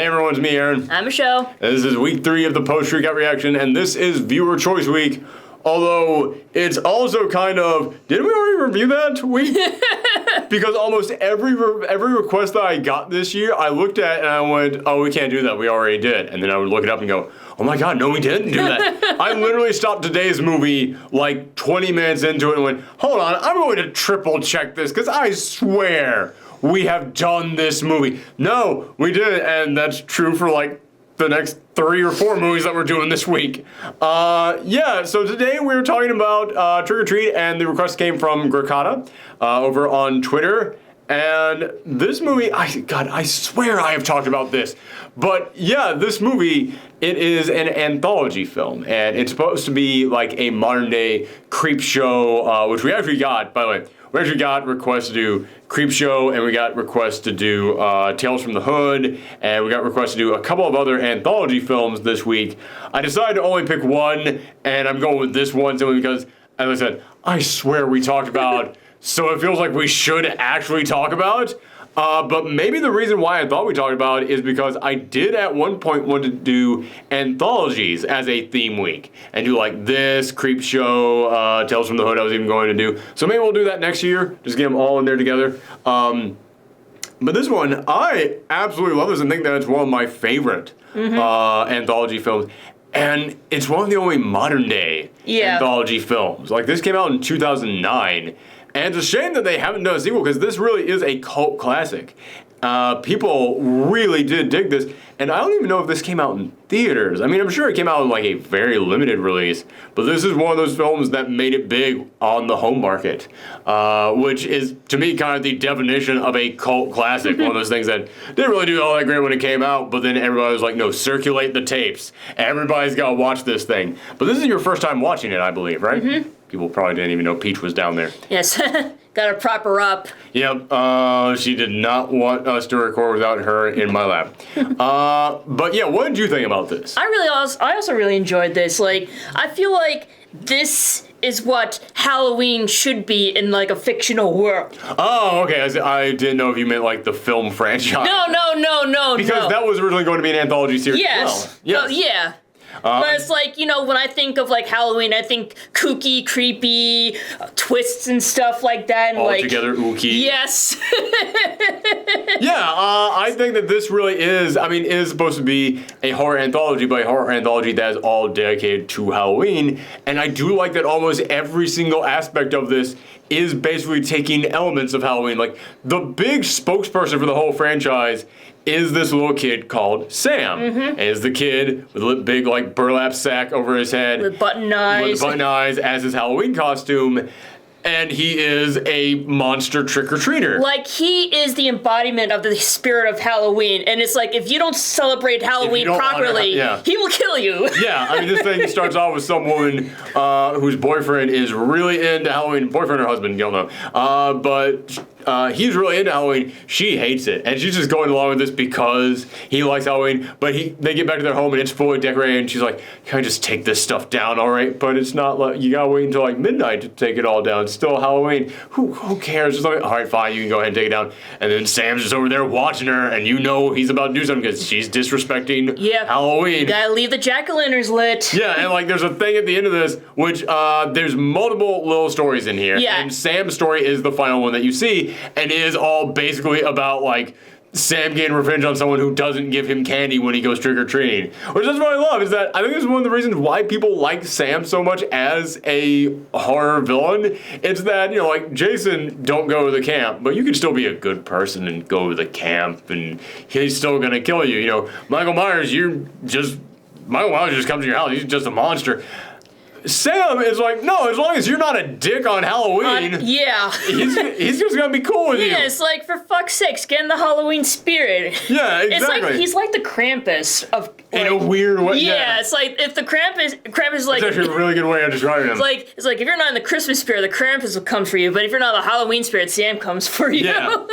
Hey everyone, it's me, Aaron. I'm Michelle. And this is week 3 of the post-Shriek reaction, and this is viewer choice week. Although it's also kind of, didn't we already review that week? Because almost every request that I got this year, I looked at and I went, oh, we can't do that. We already did. And then I would look it up and go, oh my God, no, we didn't do that. I literally stopped today's movie like 20 minutes into it and went, hold on, I'm going to triple check this because I swear we have done this movie. No, we didn't, and that's true for like the next 3 or 4 movies that we're doing this week. So today we were talking about Trick or Treat, and the request came from Grakata over on Twitter. And this movie, I swear I have talked about this. But yeah, this movie, it is an anthology film. And it's supposed to be like a modern day creep show, which we actually got, by the way. We actually got requests to do Creepshow, and we got requests to do Tales from the Hood, and we got requests to do a couple of other anthology films this week. I decided to only pick one, and I'm going with this one simply because, as I said, I swear we talked about, so it feels like we should actually talk about. But maybe the reason why I thought we talked about it is because I did at one point want to do anthologies as a theme week and do like this, Creepshow, Tales from the Hood I was even going to do. So maybe we'll do that next year, just get them all in there together. But this one, I absolutely love this and think that it's one of my favorite anthology films. And it's one of the only modern day anthology films. Like this came out in 2009. And it's a shame that they haven't done a sequel because this really is a cult classic. People really did dig this. And I don't even know if this came out in theaters. I mean, I'm sure it came out in like a very limited release. But this is one of those films that made it big on the home market. Which is, to me, kind of the definition of a cult classic. One of those things that didn't really do all that great when it came out. But then everybody was like, no, circulate the tapes. Everybody's got to watch this thing. But this is your first time watching it, I believe, right? Mm-hmm. People probably didn't even know Peach was down there. Yes, gotta prop her up. Yep, she did not want us to record without her in my lap. But yeah, what did you think about this? I also really enjoyed this. Like, I feel like this is what Halloween should be in like a fictional world. Oh, okay. I didn't know if you meant like the film franchise. No. Because that was originally going to be an anthology series. Yes. Well, yes. Yeah. But it's like, you know, when I think of like Halloween, I think kooky, creepy, twists and stuff like that. And Altogether ooky. Yes. I think that this really is supposed to be a horror anthology, but a horror anthology that is all dedicated to Halloween. And I do like that almost every single aspect of this is basically taking elements of Halloween. Like, the big spokesperson for the whole franchise is this little kid called Sam. And is the kid with a big, like, burlap sack over his head. With button eyes. With button eyes as his Halloween costume. And he is a monster trick-or-treater. Like, he is the embodiment of the spirit of Halloween. And it's like, if you don't celebrate Halloween properly, he will kill you. Yeah, I mean, this thing starts off with some woman whose boyfriend is really into Halloween. Boyfriend or husband, you don't know. But he's really into Halloween. She hates it. And she's just going along with this because he likes Halloween. But they get back to their home and it's fully decorated. And she's like, can I just take this stuff down, all right? But it's not like, you gotta wait until like midnight to take it all down. It's still Halloween. Who cares? Just like, all right, fine, you can go ahead and take it down. And then Sam's just over there watching her, and you know he's about to do something because she's disrespecting Halloween. You gotta leave the jack-o'-lanterns lit. Yeah, and like there's a thing at the end of this, which there's multiple little stories in here. Yeah. And Sam's story is the final one that you see, and it is all basically about like Sam getting revenge on someone who doesn't give him candy when he goes trick-or-treating. Which is what I love, is that I think this is one of the reasons why people like Sam so much as a horror villain. It's that, you know, like, Jason, don't go to the camp, but you can still be a good person and go to the camp, and he's still gonna kill you. You know, Michael Myers just comes to your house, he's just a monster. Sam is like, no, as long as you're not a dick on Halloween, he's just gonna be cool with you. Yeah, it's like, for fuck's sakes, get in the Halloween spirit. Yeah, exactly. It's like, he's like the Krampus of, like, in a weird way. Yeah, it's like, if the Krampus like... That's actually a really good way of describing him. It's like, if you're not in the Christmas spirit, the Krampus will come for you, but if you're not in the Halloween spirit, Sam comes for you. Yeah.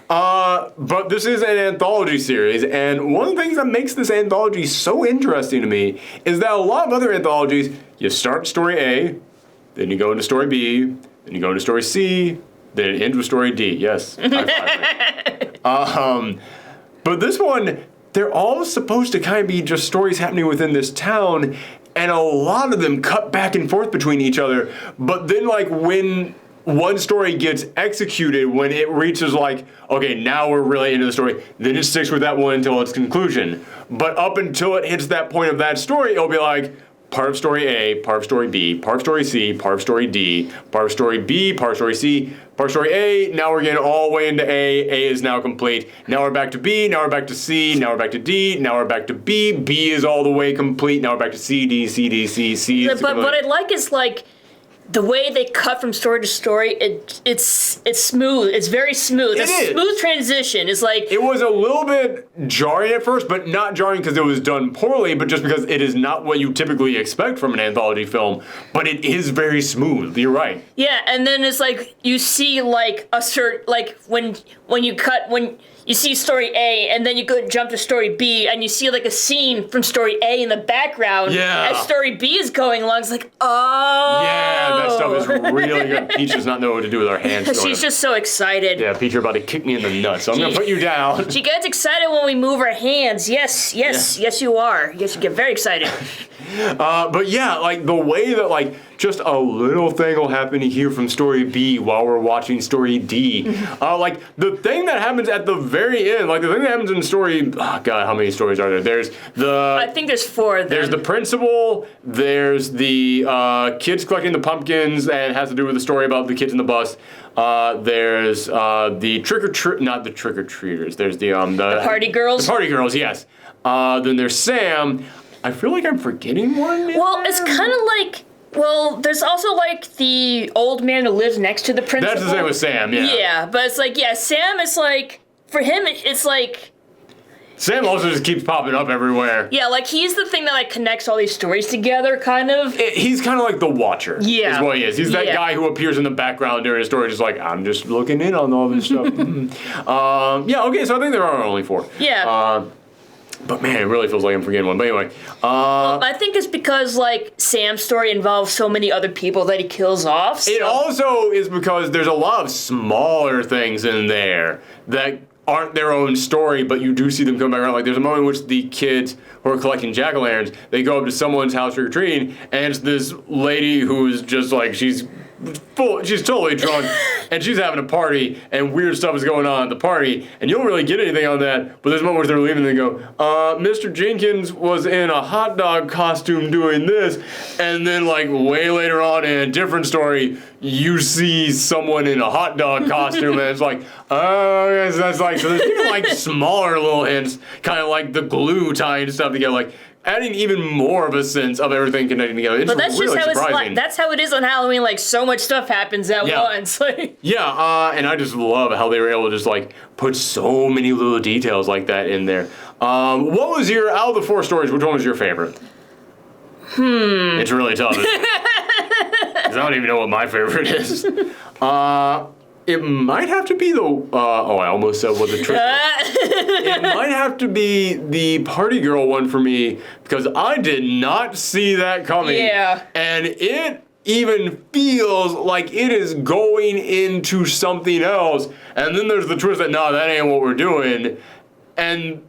But this is an anthology series, and one of the things that makes this anthology so interesting to me is that a lot of other anthologies, you start story A, then you go into story B, then you go into story C, then it ends with story D. Yes. High five. But this one they're all supposed to kind of be just stories happening within this town, and a lot of them cut back and forth between each other. But then, like, when one story gets executed, when it reaches like, okay, now we're really into the story, then it sticks with that one until its conclusion. But up until it hits that point of that story, it'll be like, part of story A, part of story B, part of story C, part of story D, part of story B, part of story C, part of story A. Now we're getting all the way into A. A is now complete. Now we're back to B. Now we're back to C. Now we're back to D. Now we're back to B. B is all the way complete. Now we're back to C, D, C, D, C, C. But what I like is like the way they cut from story to story. It's smooth. It's very smooth. It's a smooth transition. It's like it was a little bit jarring at first, but not jarring because it was done poorly, but just because it is not what you typically expect from an anthology film. But it is very smooth. You're right. Yeah, and then it's like you see like a certain like when you see story A and then you go jump to story B and you see like a scene from story A in the background as story B is going along. It's like, oh. Yeah, that stuff is really good. Peach does not know what to do with her hands. She's just so excited. Yeah, Peach, you're about to kick me in the nuts, so I'm going to put you down. She gets excited when we move her hands. Yes, you are. Yes, you get very excited. But yeah, like the way that like just a little thing will happen here from story B while we're watching story D. Like the thing that happens at the very end, like the thing that happens in story, oh God, how many stories are there? There's I think there's 4 of them. There's the principal, there's the kids collecting the pumpkins and it has to do with the story about the kids in the bus. There's the not the trick-or-treaters, there's the party girls? The party girls, yes. Then there's Sam. I feel like I'm forgetting one. Well, it's kind of like, there's also like the old man who lives next to the principal. That's the same with Sam, yeah. Yeah, but it's like, Sam is like, for him, it's like... Sam also just keeps popping up everywhere. Yeah, like he's the thing that like connects all these stories together, kind of. He's kind of like the Watcher. Yeah. Is what he is. He's that guy who appears in the background during a story, just like, I'm just looking in on all this stuff. Yeah, okay, so I think there are only 4. Yeah. But man, it really feels like I'm forgetting one. But anyway. I think it's because, like, Sam's story involves so many other people that he kills off. So. It also is because there's a lot of smaller things in there that aren't their own story, but you do see them come back around. Like, there's a moment in which the kids who are collecting jack-o'-lanterns, they go up to someone's house trick-or-treating, and it's this lady who's just like, she's totally drunk, and she's having a party, and weird stuff is going on at the party, and you don't really get anything on that, but there's a moment where they're leaving, and they go, Mr. Jenkins was in a hot dog costume doing this, and then, like, way later on in a different story, you see someone in a hot dog costume, and it's like, oh, that's like, so there's even, like, smaller little hints, kind of like the glue tying stuff together, like, adding even more of a sense of everything connecting together. It's really surprising. That's how it is on Halloween. Like, so much stuff happens at once. Yeah, and I just love how they were able to just, like, put so many little details like that in there. What was out of the 4 stories, which one was your favorite? It's really tough, isn't it? 'Cause I don't even know what my favorite is. It might have to be the, I almost said what the trick was. It might have to be the party girl one for me, because I did not see that coming. Yeah. And it even feels like it is going into something else. And then there's the twist that, no, that ain't what we're doing. And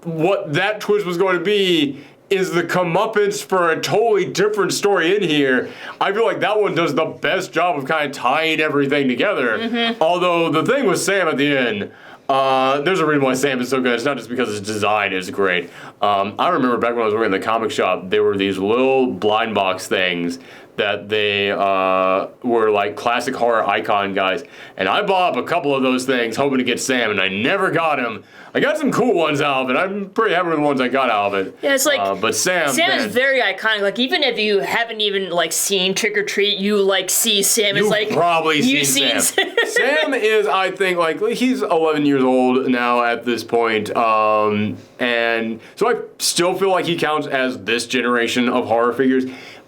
what that twist was going to be is the comeuppance for a totally different story in here. I feel like that one does the best job of kind of tying everything together. Although the thing with Sam at the end, there's a reason why Sam is so good. It's not just because his design is great. I remember back when I was working in the comic shop, there were these little blind box things that they were like classic horror icon guys. And I bought up a couple of those things hoping to get Sam, and I never got him. I got some cool ones out of it. I'm pretty happy with the ones I got out of it. Yeah, it's like, but Sam is very iconic. Like, even if you haven't even, like, seen Trick or Treat, you, like, see Sam. It's like, probably seen Sam. Sam is, I think, like, he's 11 years old now at this point. And so I still feel like he counts as this generation of horror figures.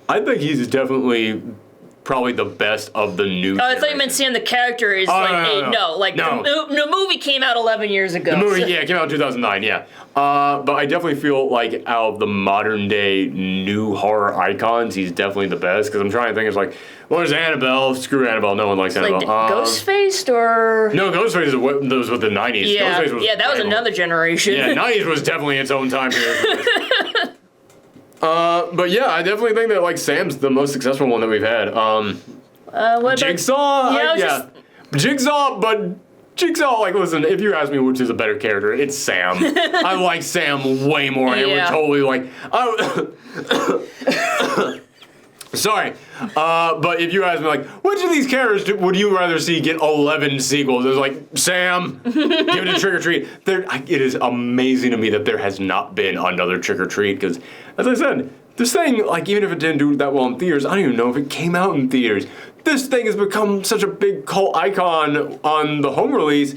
I think he's definitely probably the best of the new. Oh, I thought you meant Sam the character is the movie came out 11 years ago. The movie, it came out in 2009, yeah. But I definitely feel like out of the modern day new horror icons, he's definitely the best. Because I'm trying to think, it's like, well, there's Annabelle. Screw Annabelle. No one likes Annabelle. Like Ghostface or no, Ghostface was with the 90s. Yeah, Ghostface was that was another generation. Yeah, 90s was definitely its own time period. But yeah, I definitely think that like Sam's the most successful one that we've had. What Jigsaw? Yeah, Jigsaw, but Jigsaw, like, listen, if you ask me which is a better character, it's Sam. I like Sam way more. And it would totally, like... Sorry. But if you ask me, like, which of these characters would you rather see get 11 sequels? It's like, Sam, give it a Trick or Treat. It is amazing to me that there has not been another Trick or Treat, because, as I said, this thing, like, even if it didn't do that well in theaters, I don't even know if it came out in theaters. This thing has become such a big cult icon on the home release.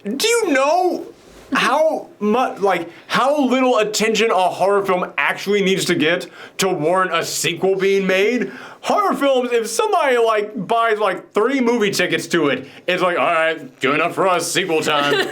Do you know how much, like, how little attention a horror film actually needs to get to warrant a sequel being made? Horror films, if somebody, like, buys, like, 3 movie tickets to it, it's like, all right, good enough for us, sequel time.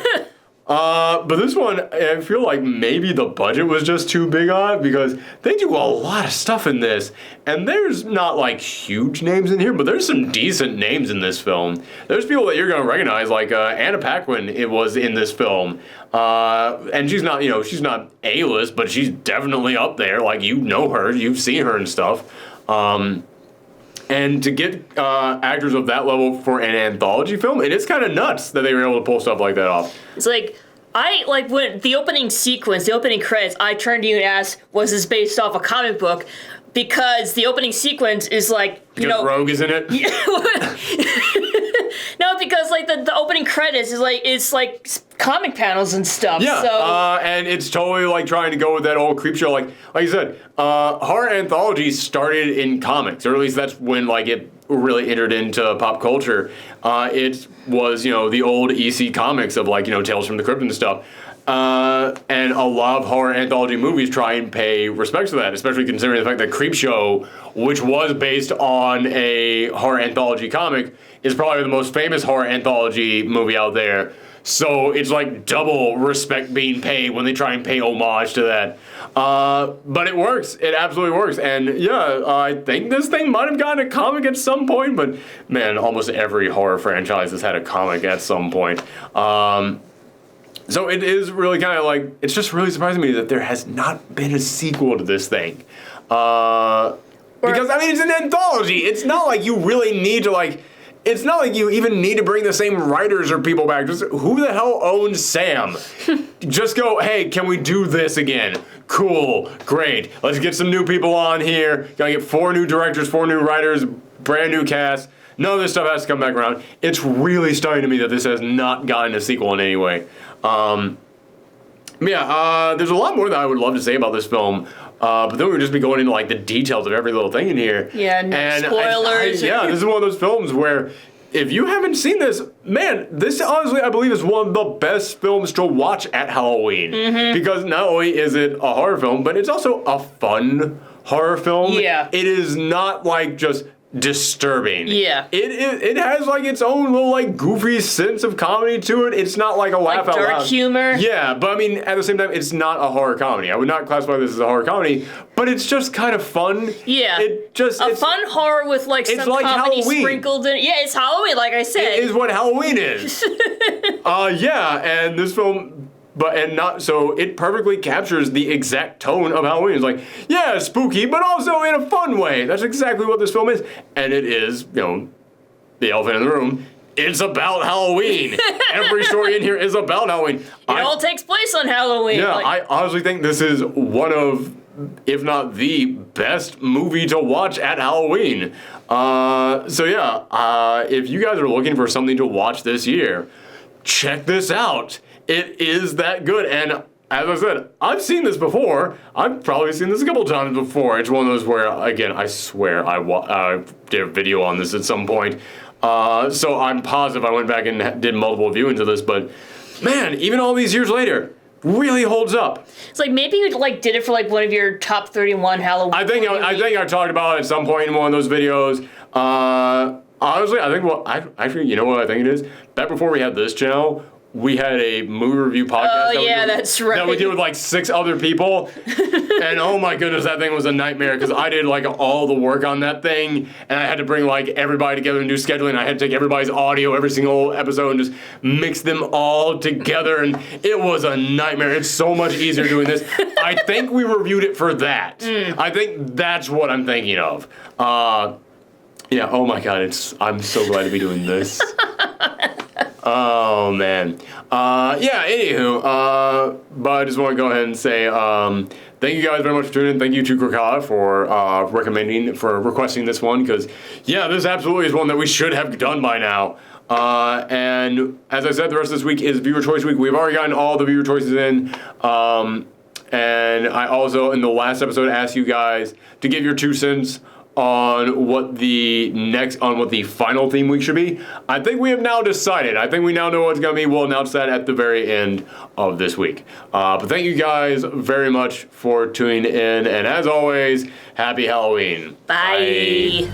But this one, I feel like maybe the budget was just too big on it, because they do a lot of stuff in this, and there's not like huge names in here, but there's some decent names in this film. There's people that you're gonna recognize, like Anna Paquin. It was in this film, and she's not, she's not A-list, but she's definitely up there. Like, you know her, you've seen her and stuff. And to get actors of that level for an anthology film, it is kind of nuts that they were able to pull stuff like that off. It's like, when the opening sequence, the opening credits, I turned to you and asked, was this based off a comic book? Because the opening sequence is like, because Rogue is in it? No, because like the opening credits is like comic panels and stuff. Yeah, so. And it's totally like trying to go with that old creep show. Like you said, horror anthologies started in comics, or at least that's when like it really entered into pop culture. It was the old EC comics of like Tales from the Crypt and stuff. And a lot of horror anthology movies try and pay respects to that, especially considering the fact that Creepshow, which was based on a horror anthology comic, is probably the most famous horror anthology movie out there. So it's like double respect being paid when they try and pay homage to that. But it works. It absolutely works. And yeah, I think this thing might have gotten a comic at some point, but man, almost every horror franchise has had a comic at some point. So it is really kind of like, it's just really surprising me that there has not been a sequel to this thing. Because, I mean, it's an anthology. It's not like you really need to, like, it's not like you even need to bring the same writers or people back. Just who the hell owns Sam? Just go, hey, can we do this again? Cool, great. Let's get some new people on here. Gotta get 4 new directors, 4 new writers, brand new cast. None of this stuff has to come back around. It's really stunning to me that this has not gotten a sequel in any way. There's a lot more that I would love to say about this film, but then we would just be going into like the details of every little thing in here. Yeah, and spoilers. This is one of those films where if you haven't seen this, man, this honestly I believe is one of the best films to watch at Halloween. Mm-hmm. Because not only is it a horror film, but it's also a fun horror film. Yeah. It is not like just disturbing. Yeah. It has like its own little like goofy sense of comedy to it. It's not like a laugh out loud. Dark humor. Yeah, but I mean at the same time it's not a horror comedy. I would not classify this as a horror comedy, but it's just kind of fun. Yeah. It's fun horror with like some like comedy Halloween. Sprinkled in. Yeah, it's Halloween, like I said. It is what Halloween is. And this film so it perfectly captures the exact tone of Halloween. It's like, yeah, spooky, but also in a fun way. That's exactly what this film is. And it is, the elephant in the room. It's about Halloween. Every story in here is about Halloween. It all takes place on Halloween. Yeah, I honestly think this is one of, if not the best movie to watch at Halloween. If you guys are looking for something to watch this year, check this out. It is that good, and as I said, I've seen this before. I've probably seen this a couple times before. It's one of those where, again, I swear I did a video on this at some point. So I'm positive I went back and did multiple viewings of this, but man, even all these years later, really holds up. It's like maybe you like did it for like one of your top 31 Halloween. I think I talked about it at some point in one of those videos. Honestly, I think actually, you know what I think it is? Back before we had this channel, we had a movie review podcast. That's right. That we did with like 6 other people. And oh my goodness, that thing was a nightmare because I did like all the work on that thing and I had to bring like everybody together and do scheduling. I had to take everybody's audio, every single episode, and just mix them all together. And it was a nightmare. It's so much easier doing this. I think we reviewed it for that. I think that's what I'm thinking of. Yeah, oh my god, I'm so glad to be doing this. Oh man. Yeah, anywho, but I just want to go ahead and say thank you guys very much for tuning in. Thank you to Krakata for requesting this one, because yeah, this absolutely is one that we should have done by now. And as I said, the rest of this week is viewer choice week. We've already gotten all the viewer choices in. And I also, in the last episode, asked you guys to give your 2 cents on what the final theme week should be. I think we have now decided. I think we now know what it's going to be. We'll announce that at the very end of this week. But thank you guys very much for tuning in. And as always, happy Halloween. Bye.